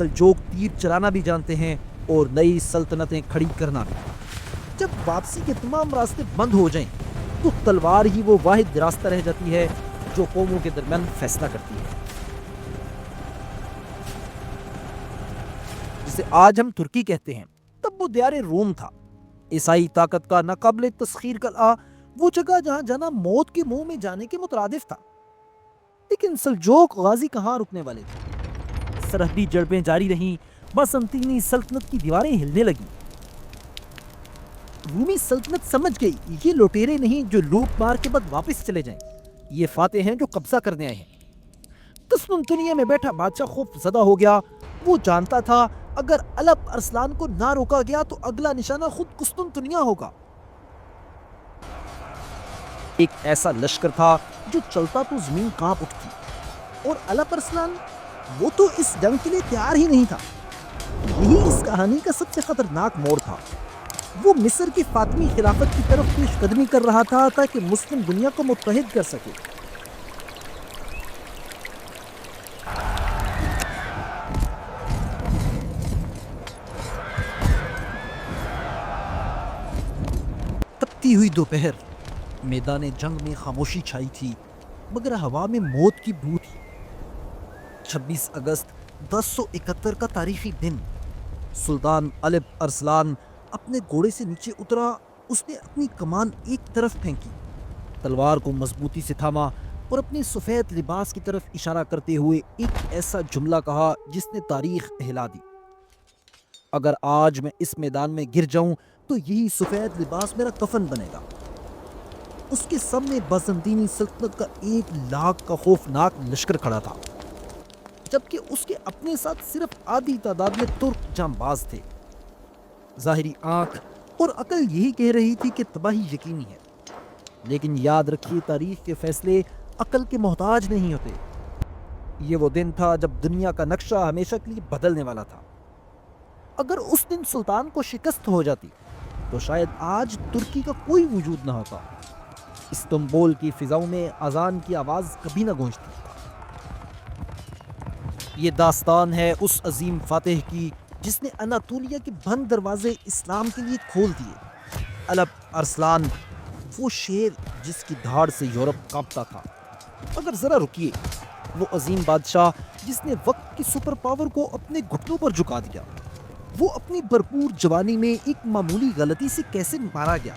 سلجوق تیر چلانا بھی جانتے ہیں اور نئی سلطنتیں کھڑی کرنا بھی۔ جب واپسی کے تمام راستے بند ہو جائیں تو تلوار ہی وہ واحد راستہ رہ جاتی ہے جو قوموں کے درمیان فیصلہ کرتی ہے۔ جسے آج ہم ترکی کہتے ہیں، تب وہ دیار روم تھا، عیسائی طاقت کا ناقابل تسخیر قلعہ، وہ جگہ جہاں جانا موت کے منہ میں جانے کے مترادف تھا۔ لیکن سلجوق غازی کہاں رکنے والے تھے؟ سرحدی جڑپیں جاری رہیں، بازنطینی سلطنت کی دیواریں ہلنے لگیں۔ رومی سلطنت سمجھ گئی یہ لوٹیرے نہیں جو لوٹ مار کے بعد واپس چلے جائیں، یہ فاتح ہیں جو قبضہ کرنے آئے ہیں۔ قسطنطنیہ میں بیٹھا بادشاہ خوف زدہ ہو گیا۔ وہ جانتا تھا اگر الپ ارسلان کو نہ روکا گیا تو اگلا نشانہ خود قسطنطنیہ ہوگا۔ ایک ایسا لشکر تھا جو چلتا تو زمین کانپ اٹھتی، اور الپ ارسلان وہ تو اس جنگ کے لیے تیار ہی نہیں تھا۔ یہی اس کہانی کا سب سے خطرناک موڑ تھا۔ وہ مصر کی فاطمی خلافت کی طرف پیش قدمی کر رہا تھا تاکہ مسلم دنیا کو متحد کر سکے۔ تپتی ہوئی دوپہر، میدان جنگ میں خاموشی چھائی تھی، مگر ہوا میں موت کی بو تھی۔ 26 اگست 1071 کا تاریخی دن، سلطان الپ ارسلان اپنے گھوڑے سے نیچے اترا۔ اس نے اپنی کمان ایک طرف پھینکی، تلوار کو مضبوطی سے تھاما اور اپنے سفید لباس کی طرف اشارہ کرتے ہوئے ایک ایسا جملہ کہا جس نے تاریخ ہلا دی: اگر آج میں اس میدان میں گر جاؤں تو یہی سفید لباس میرا کفن بنے گا۔ اس کے سامنے بازنطینی سلطنت کا 1 لاکھ کا خوفناک لشکر کھڑا تھا، جبکہ اس کے اپنے ساتھ صرف آدھی تعداد میں ترک جانباز تھے۔ ظاہری آنکھ اور عقل یہی کہہ رہی تھی کہ تباہی یقینی ہے، لیکن یاد رکھیے تاریخ کے فیصلے عقل کے محتاج نہیں ہوتے۔ یہ وہ دن تھا جب دنیا کا نقشہ ہمیشہ کے لیے بدلنے والا تھا۔ اگر اس دن سلطان کو شکست ہو جاتی تو شاید آج ترکی کا کوئی وجود نہ ہوتا۔ استنبول کی فضاؤں میں اذان کی آواز کبھی نہ گونجتی۔ یہ داستان ہے اس عظیم فاتح کی جس نے اناطولیہ کے بند دروازے اسلام کے لیے کھول دیے۔ الپ ارسلان، وہ شیر جس کی دھاڑ سے یورپ کانپتا تھا۔ اگر ذرا رکیے، وہ عظیم بادشاہ جس نے وقت کی سپر پاور کو اپنے گھٹنوں پر جھکا دیا، وہ اپنی بھرپور جوانی میں ایک معمولی غلطی سے کیسے مارا گیا؟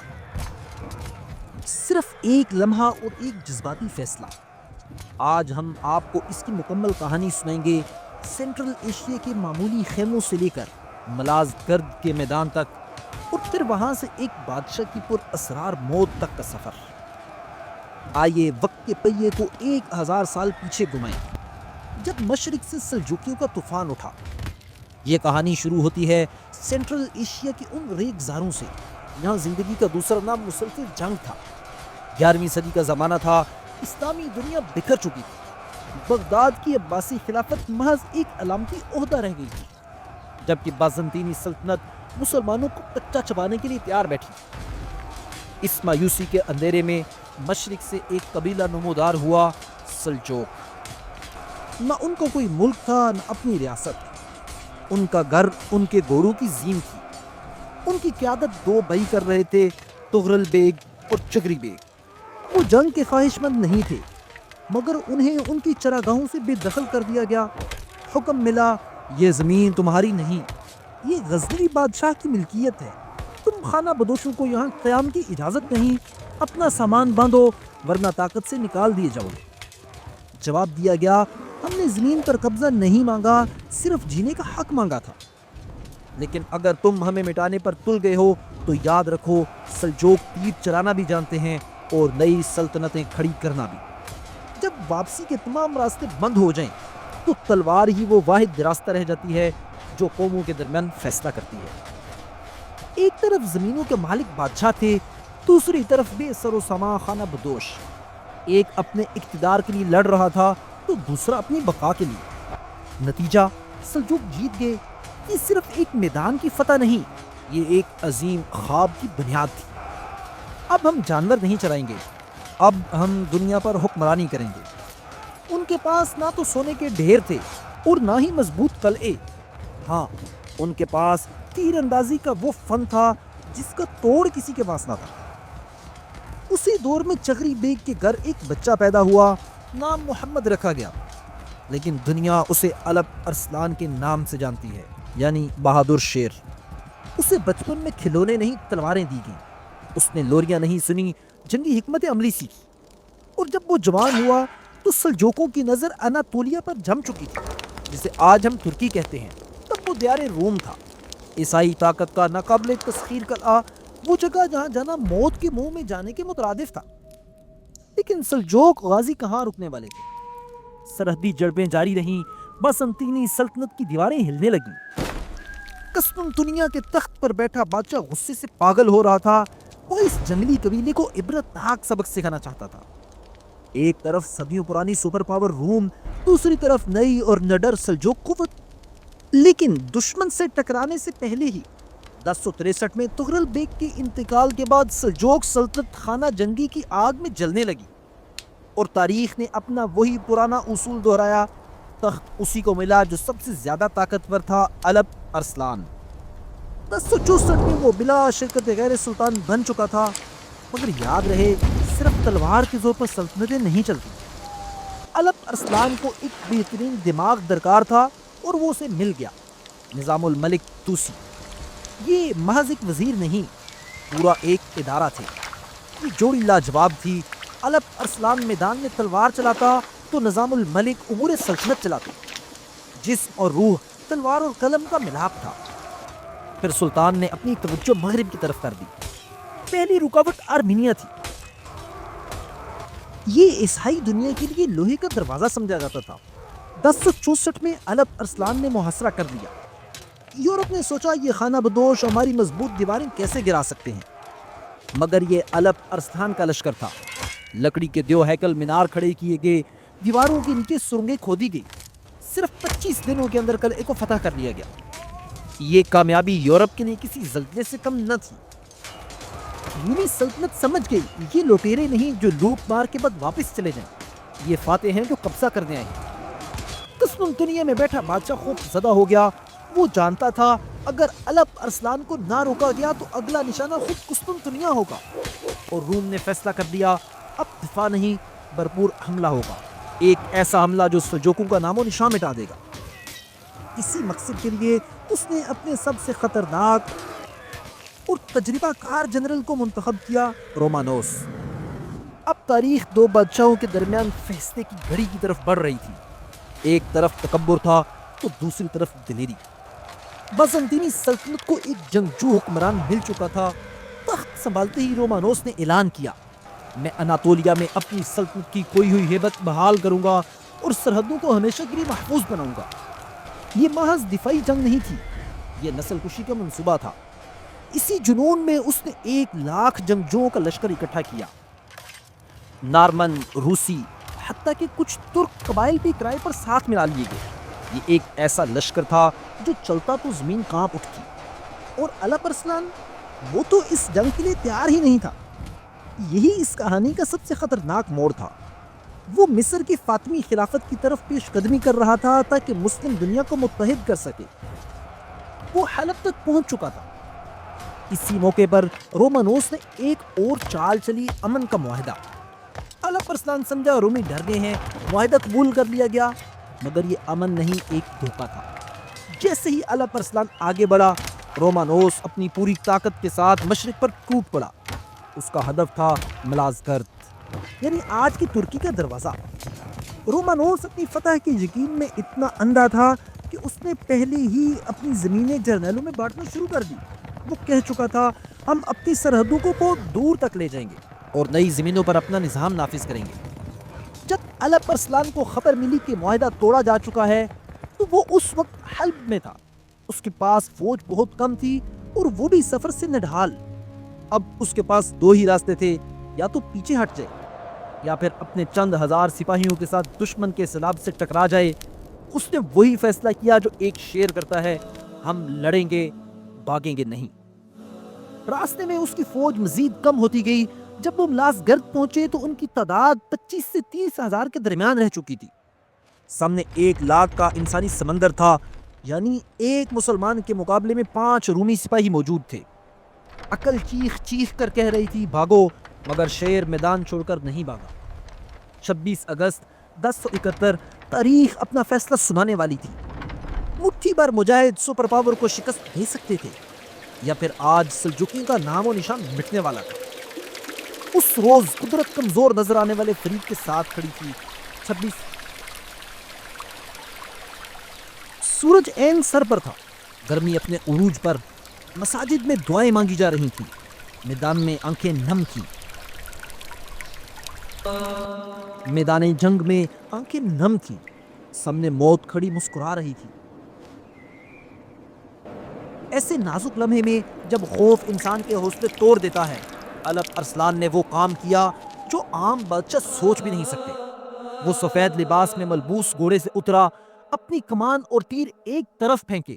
صرف ایک لمحہ اور ایک جذباتی فیصلہ۔ آج ہم آپ کو اس کی مکمل کہانی سنائیں گے، سینٹرل ایشیا کے معمولی خیموں سے لے کر ملاز گرد کے میدان تک، اور پھر وہاں سے ایک بادشاہ کی پر اسرار موت تک کا سفر۔ آئیے وقت کے پہیے کو 1000 سال پیچھے گھمائیں، جب مشرق سے سلجوکیوں کا طوفان اٹھا۔ یہ کہانی شروع ہوتی ہے سینٹرل ایشیا کی ان ریگزاروں سے یہاں زندگی کا دوسرا نام مسلسل جنگ تھا۔ 11ویں صدی کا زمانہ تھا، اسلامی دنیا بکھر چکی تھی۔ بغداد کی عباسی خلافت محض ایک علامتی عہدہ رہ گئی تھی، جبکہ بازنطینی سلطنت مسلمانوں کو کچا چبانے کے لیے تیار بیٹھی۔ اس مایوسی کے اندھیرے میں مشرق سے ایک قبیلہ نمودار ہوا، سلجوق۔ نہ ان کو کوئی ملک تھا، نہ اپنی ریاست۔ ان کا گھر ان کے گھوڑوں کی زین تھی۔ ان کی قیادت 2 بھائی کر رہے تھے، تغرل بیگ اور چگری بیگ۔ وہ جنگ کے خواہش مند نہیں تھے، مگر انہیں ان کی چراگاہوں سے بے دخل کر دیا گیا۔ حکم ملا، یہ زمین تمہاری نہیں، یہ غزنوی بادشاہ کی ملکیت ہے۔ تم خانہ بدوشوں کو یہاں قیام کی اجازت نہیں، اپنا سامان باندھو ورنہ طاقت سے نکال دیے جاؤ گے۔ جواب دیا گیا، ہم نے زمین پر قبضہ نہیں مانگا، صرف جینے کا حق مانگا تھا۔ لیکن اگر تم ہمیں مٹانے پر تل گئے ہو تو یاد رکھو سلجوق تیر چلانا بھی جانتے ہیں اور نئی سلطنتیں کھڑی کرنا بھی۔ جب واپسی کے تمام راستے بند ہو جائیں تو تلوار ہی وہ واحد راستہ رہ جاتی ہے جو قوموں کے درمیان فیصلہ کرتی ہے۔ ایک طرف زمینوں کے مالک بادشاہ تھے، دوسری طرف بے سر و سامان خانہ بدوش۔ ایک اپنے اقتدار کے لیے لڑ رہا تھا تو دوسرا اپنی بقا کے لیے۔ نتیجہ، سلجوق جیت گئے۔ یہ صرف ایک میدان کی فتح نہیں، یہ ایک عظیم خواب کی بنیاد تھی۔ اب ہم جانور نہیں چرائیں گے، اب ہم دنیا پر حکمرانی کریں گے۔ ان کے پاس نہ تو سونے کے ڈھیر تھے اور نہ ہی مضبوط قلعے، ہاں، ان کے پاس تیر اندازی کا وہ فن تھا جس کا توڑ کسی کے پاس نہ تھا۔ اسی دور میں چغری بیگ کے گھر ایک بچہ پیدا ہوا، نام محمد رکھا گیا، لیکن دنیا اسے الپ ارسلان کے نام سے جانتی ہے، یعنی بہادر شیر۔ اسے بچپن میں کھلونے نہیں تلواریں دی گئیں، اس نے لوریاں نہیں سنی، جنگی حکمت عملی سیکھی، اور جب وہ جوان ہوا تو سلجوقوں کی نظر اناطولیہ پر جم چکی تھی، جسے آج ہم ترکی کہتے ہیں۔ تب وہ دیار روم تھا، عیسائی طاقت کا ناقابل تسخیر قلعہ، وہ جگہ جہاں جانا موت کے منہ میں جانے کے مترادف تھا۔ لیکن سلجوق غازی کہاں رکنے والے تھے؟ سرحدی جڑبیں جاری رہیں، باسنطینی سلطنت کی دیواریں ہلنے لگیں۔ قسطنطنیہ کے تخت پر بیٹھا بادشاہ غصے سے پاگل ہو رہا تھا، وہ اس جنگلی قبیلے کو عبرتناک سبق سکھانا چاہتا تھا۔ ایک طرف صدیوں پرانی سپر پاور روم، دوسری طرف نئی اور نڈر سلجوق قوت۔ لیکن دشمن سے ٹکرانے سے پہلے ہی 1063 میں تغرل بیگ کے انتقال کے بعد سلجوق سلطنت خانہ جنگی کی آگ میں جلنے لگی، اور تاریخ نے اپنا وہی پرانا اصول دہرایا۔ تخت اسی کو ملا جو سب سے زیادہ طاقتور تھا، الپ ارسلان۔ 1064 میں وہ بلا شرکت غیر سلطان بن چکا تھا، مگر یاد رہے صرف تلوار کے زور پر سلطنتیں نہیں چلتی۔ الپ ارسلان کو ایک بہترین دماغ درکار تھا، اور وہ اسے مل گیا، نظام الملک توسی۔ یہ محض ایک وزیر نہیں، پورا ایک ادارہ تھے۔ یہ جوڑی لاجواب تھی۔ الپ ارسلان میدان میں تلوار چلاتا تو نظام الملک امور سلطنت چلاتے۔ جسم اور روح تلوار اور قلم کا ملاپ تھا۔ پھر سلطان نے اپنی توجہ مغرب کی طرف کر دی۔ پہلی رکاوٹ آرمینیا تھی۔ یہ عیسائی دنیا کے لیے لوہے کا دروازہ سمجھا جاتا تھا۔ 1064 میں الپ ارسلان نے محاصرہ کر لیا۔ یورپ نے سوچا یہ خانہ بدوش ہماری مضبوط دیواریں کیسے گرا سکتے ہیں، مگر یہ الپ ارسلان کا لشکر تھا۔ لکڑی کے دیو ہیکل مینار کھڑے کیے گئے، دیواروں کے نیچے سرنگیں کھودی گئی۔ صرف 25 دنوں کے اندر قلعے کو فتح کر لیا گیا۔ یہ کامیابی یورپ کے لیے کسی زلزلے سے کم نہ تھی۔ رومی سلطنت سمجھ گئی یہ لوٹیرے نہیں جو لوٹ مار کے بعد واپس چلے جائیں، یہ فاتح ہیں جو قبضہ کرنے آئے ہیں۔ قسطنطنیہ میں بیٹھا بادشاہ خوف زدہ ہو گیا۔ وہ جانتا تھا اگر الپ ارسلان کو نہ روکا گیا تو اگلا نشانہ خود قسطنطنیہ ہوگا، اور روم نے فیصلہ کر لیا اب دفاع نہیں، بھرپور حملہ ہوگا۔ ایک ایسا حملہ جو سلجوقوں کا نام و نشان مٹا دے گا۔ اسی مقصد کے لیے اس نے اپنے سب سے خطرناک اور تجربہ کار جنرل کو منتخب کیا، رومانوس۔ اب تاریخ دو بادشاہوں کے درمیان فیصلے کی گھڑی کی طرف بڑھ رہی تھی۔ ایک طرف تکبر تھا تو دوسری طرف دلیری۔ بازنطینی سلطنت کو ایک جنگجو حکمران مل چکا تھا۔ تخت سنبھالتے ہی رومانوس نے اعلان کیا، میں اناطولیہ میں اپنی سلطنت کی کھوئی ہوئی ہیبت بحال کروں گا اور سرحدوں کو ہمیشہ کے لیے محفوظ بناؤں گا۔ یہ محض دفاعی جنگ نہیں تھی، یہ نسل کشی کا منصوبہ تھا۔ اسی جنون میں اس نے 1,00,000 جنگجوؤں کا لشکر اکٹھا کیا۔ نارمن، روسی، حتیٰ کہ کچھ ترک قبائل بھی کرائے پر ساتھ ملا لیے گئے۔ یہ ایک ایسا لشکر تھا جو چلتا تو زمین کانپ اٹھتی، اور الپ ارسلان وہ تو اس جنگ کے لیے تیار ہی نہیں تھا۔ یہی اس کہانی کا سب سے خطرناک موڑ تھا۔ وہ مصر کی فاطمی خلافت کی طرف پیش قدمی کر رہا تھا تاکہ مسلم دنیا کو متحد کر سکے۔ وہ حلب تک پہنچ چکا تھا۔ اسی موقع پر رومانوس نے ایک اور چال چلی، امن کا معاہدہ۔ الپ ارسلان سمجھا رومی ڈر گئے ہیں، معاہدہ قبول کر لیا گیا، مگر یہ امن نہیں، ایک دھوکہ تھا۔ جیسے ہی الپ ارسلان آگے بڑھا، رومانوس اپنی پوری طاقت کے ساتھ مشرق پر ٹوٹ پڑا۔ اس کا ہدف تھا ملازگرد، یعنی آج کی ترکی کا دروازہ۔ رومانوس اپنی فتح کے یقین میں اتنا اندھا تھا کہ اس نے پہلے ہی اپنی زمینیں جرنیلوں میں بانٹنا شروع کر دی۔ وہ کہہ چکا تھا ہم اپنی سرحدوں کو بہت دور تک لے جائیں گے اور نئی زمینوں پر اپنا نظام نافذ کریں گے۔ جب الپ ارسلان کو خبر ملی کہ معاہدہ توڑا جا چکا ہے تو وہ اس وقت حلب میں تھا۔ اس کے پاس فوج بہت کم تھی اور وہ بھی سفر سے نڈھال۔ اب اس کے پاس دو ہی راستے تھے، یا تو پیچھے ہٹ جائے یا پھر اپنے چند ہزار سپاہیوں کے ساتھ دشمن کے سیلاب سے ٹکرا جائے۔ اس نے وہی فیصلہ کیا جو ایک شیر کرتا ہے، ہم لڑیں گے، بھاگیں گے نہیں۔ راستے میں اس کی فوج مزید کم ہوتی گئی۔ جب وہ ملازگرد پہنچے تو ان کی تعداد 25 سے 30 ہزار کے درمیان رہ چکی تھی۔ سامنے 1,00,000 کا انسانی سمندر تھا۔ یعنی ایک مسلمان کے مقابلے میں 5 رومی سپاہی موجود تھے۔ عقل چیخ چیخ کر کہہ رہی تھی بھاگو، مگر شیر میدان چھوڑ کر نہیں بھاگا۔ 26 اگست 1071 تاریخ اپنا فیصلہ سنانے والی تھی۔ مٹھی بھر مجاہد سپر پاور کو شکست دے سکتے تھے، یا پھر آج سلجوقیوں کا نام و نشان مٹنے والا تھا۔ اس روز قدرت کمزور نظر آنے والے فرید کے ساتھ کھڑی تھی۔ 26 سورج عین سر پر تھا، گرمی اپنے عروج پر، مساجد میں دعائیں مانگی جا رہی تھیں، میدان میں آنکھیں نم تھیں، میدان جنگ میں آنکھیں نم تھیں، سامنے موت کھڑی مسکرا رہی تھی۔ ایسے نازک لمحے میں جب خوف انسان کے حوصلے توڑ دیتا ہے، الپ ارسلان نے وہ کام کیا جو عام بادشاہ سوچ بھی نہیں سکتے۔ وہ سفید لباس میں ملبوس گھوڑے سے اترا، اپنی کمان اور تیر ایک طرف پھینکے،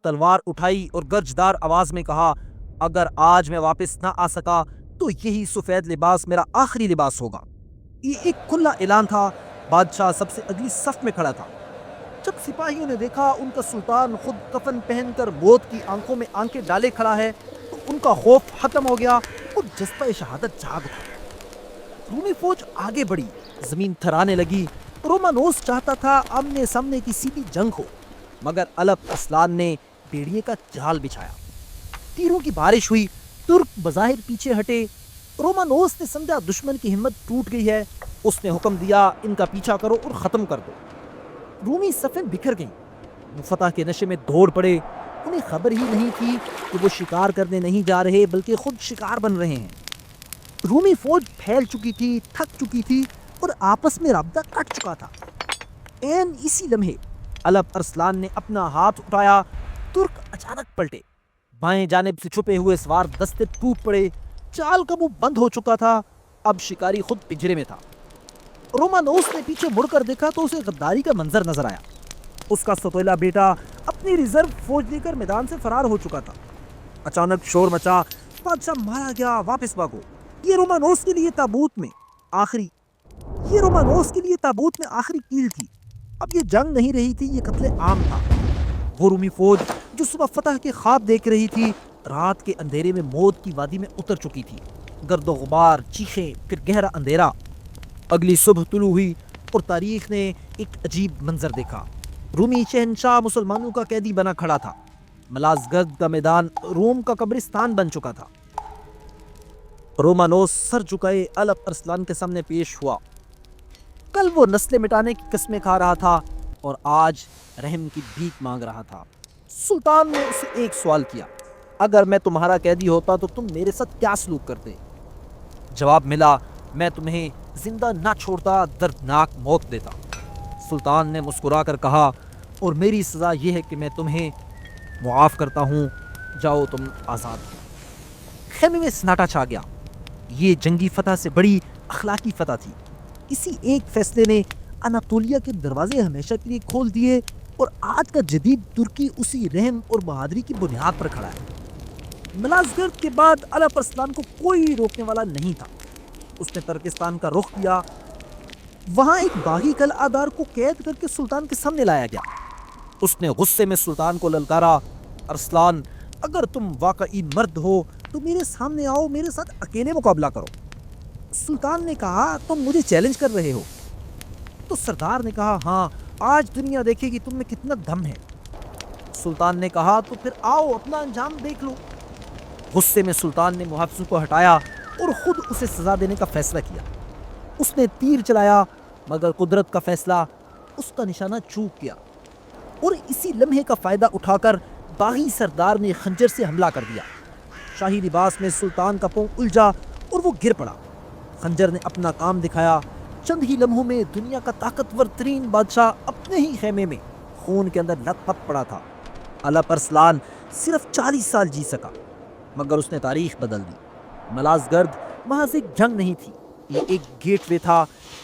تلوار اٹھائی اور گرجدار آواز میں کہا، اگر آج میں واپس نہ آ سکا تو یہی سفید لباس میرا آخری لباس ہوگا۔ یہ ایک کھلا اعلان تھا۔ بادشاہ سب سے اگلی صف میں کھڑا تھا۔ جب سپاہیوں نے دیکھا ان کا سلطان خود کفن پہن کر موت کی آنکھوں میں آنکھیں ڈالے کھڑا ہے تو ان کا خوف ختم ہو گیا اور جذبہ شہادت جاگ اٹھا۔ رومی فوج آگے بڑھی، زمین تھرانے لگی۔ رومانوس چاہتا تھا آمنے سامنے کی سیدھی جنگ ہو، مگر الپ ارسلان نے بیڑیے کا جال بچھایا۔ تیروں کی بارش ہوئی، ترک بظاہر پیچھے ہٹے۔ رومانوس نے سمجھا دشمن کی ہمت ٹوٹ گئی ہے۔ اس نے حکم دیا، ان کا پیچھا کرو اور ختم کر دو۔ رومی صفیں بکھر گئیں، وہ فتح کے نشے میں دوڑ پڑے۔ انہیں خبر ہی نہیں تھی کہ وہ شکار کرنے نہیں جا رہے بلکہ خود شکار بن رہے ہیں۔ رومی فوج پھیل چکی تھی، تھک چکی تھی اور آپس میں رابطہ کٹ چکا تھا۔ این اسی لمحے الپ ارسلان نے اپنا ہاتھ اٹھایا، ترک اچانک پلٹے، بائیں جانب سے چھپے ہوئے سوار دستے ٹوٹ پڑے، چال کا منہ بند ہو چکا تھا، اب شکاری خود پنجرے میں تھا۔ رومانوس نے پیچھے مڑ کر دیکھا تو اسے غداری کا منظر نظر آیا۔ اس کا سوتیلا بیٹا اپنی ریزرو فوج لے کر میدان سے فرار ہو چکا تھا۔ اچانک شور مچا، بادشاہ مارا گیا، واپس بھاگو۔ یہ رومانوس کے لیے تابوت میں آخری کیل تھی۔ اب یہ جنگ نہیں رہی تھی، یہ قتل عام تھا۔ وہ رومی فوج جو صبح فتح کے خواب دیکھ رہی تھی، رات کے اندھیرے میں موت کی وادی میں اتر چکی تھی۔ گرد و غبار، چیخیں، پھر گہرا اندھیرا۔ اگلی صبح طلوع ہوئی اور تاریخ نے ایک عجیب منظر دیکھا۔ رومی شہنشاہ مسلمانوں کا قیدی بنا کھڑا تھا۔ ملازگرد کا میدان روم کا قبرستان بن چکا تھا۔ رومانوس سر جھکائے الپ ارسلان کے سامنے پیش ہوا۔ کل وہ نسلیں مٹانے کی قسمیں کھا رہا تھا اور آج رحم کی بھیک مانگ رہا تھا۔ سلطان نے اسے ایک سوال کیا، اگر میں تمہارا قیدی ہوتا تو تم میرے ساتھ کیا سلوک کرتے؟ جواب ملا، میں تمہیں زندہ نہ چھوڑتا، دردناک موت دیتا۔ سلطان نے مسکرا کر کہا، اور میری سزا یہ ہے کہ میں تمہیں معاف کرتا ہوں، جاؤ تم آزاد ہو۔ خیمے میں سناٹا چھا گیا۔ یہ جنگی فتح سے بڑی اخلاقی فتح تھی۔ اسی ایک فیصلے نے اناطولیہ کے دروازے ہمیشہ کے لیے کھول دیے اور آج کا جدید ترکی اسی رحم اور بہادری کی بنیاد پر کھڑا ہے۔ ملازگرد کے بعد الپ ارسلان کو کوئی روکنے والا نہیں تھا۔ اس نے ترکستان کا رخ کیا۔ وہاں ایک باغی قلعہ دار کو قید کر کے سلطان کے سامنے لایا گیا۔ اس نے غصے میں سلطان کو للکارا، ارسلان، اگر تم واقعی مرد ہو تو میرے سامنے آؤ، میرے ساتھ اکیلے مقابلہ کرو۔ سلطان نے کہا، تم مجھے چیلنج کر رہے ہو؟ تو سردار نے کہا، ہاں، آج دنیا دیکھے گی تم میں کتنا دم ہے۔ سلطان نے کہا، تو پھر آؤ اپنا انجام دیکھ لو۔ غصے میں سلطان نے محافظوں کو ہٹایا اور خود اسے سزا دینے کا فیصلہ کیا۔ اس نے تیر چلایا، مگر قدرت کا فیصلہ، اس کا نشانہ چوک گیا اور اسی لمحے کا فائدہ اٹھا کر باغی سردار نے خنجر سے حملہ کر دیا۔ شاہی لباس میں سلطان کا پاؤں الجھا اور وہ گر پڑا۔ خنجر نے اپنا کام دکھایا۔ چند ہی لمحوں میں دنیا کا طاقتور ترین بادشاہ اپنے ہی خیمے میں خون کے اندر لت پت پڑا تھا۔ الپ ارسلان صرف 40 سال جی سکا، مگر اس نے تاریخ بدل دی۔ ملازگرد محض ایک جنگ نہیں تھی، یہ ایک گیٹ وے تھا۔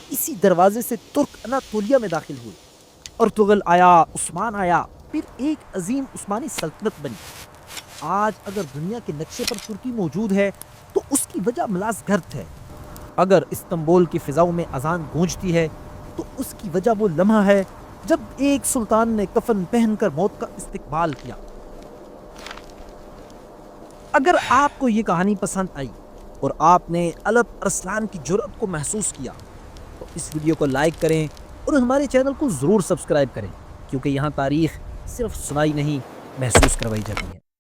اسی دروازے سے ترک اناطولیہ میں داخل ہوئے۔ ارطغرل آیا، عثمان آیا، پھر ایک عظیم عثمانی سلطنت بنی۔ آج اگر دنیا کے نقشے پر ترکی موجود ہے تو اس کی وجہ ملازگرد ہے۔ اگر استنبول کی فضاؤں میں اذان گونجتی ہے تو اس کی وجہ وہ لمحہ ہے جب ایک سلطان نے کفن پہن کر موت کا استقبال کیا۔ اگر آپ کو یہ کہانی پسند آئی اور آپ نے الپ ارسلان کی جرأت کو محسوس کیا تو اس ویڈیو کو لائک کریں اور ہمارے چینل کو ضرور سبسکرائب کریں، کیونکہ یہاں تاریخ صرف سنائی نہیں، محسوس کروائی جاتی ہے۔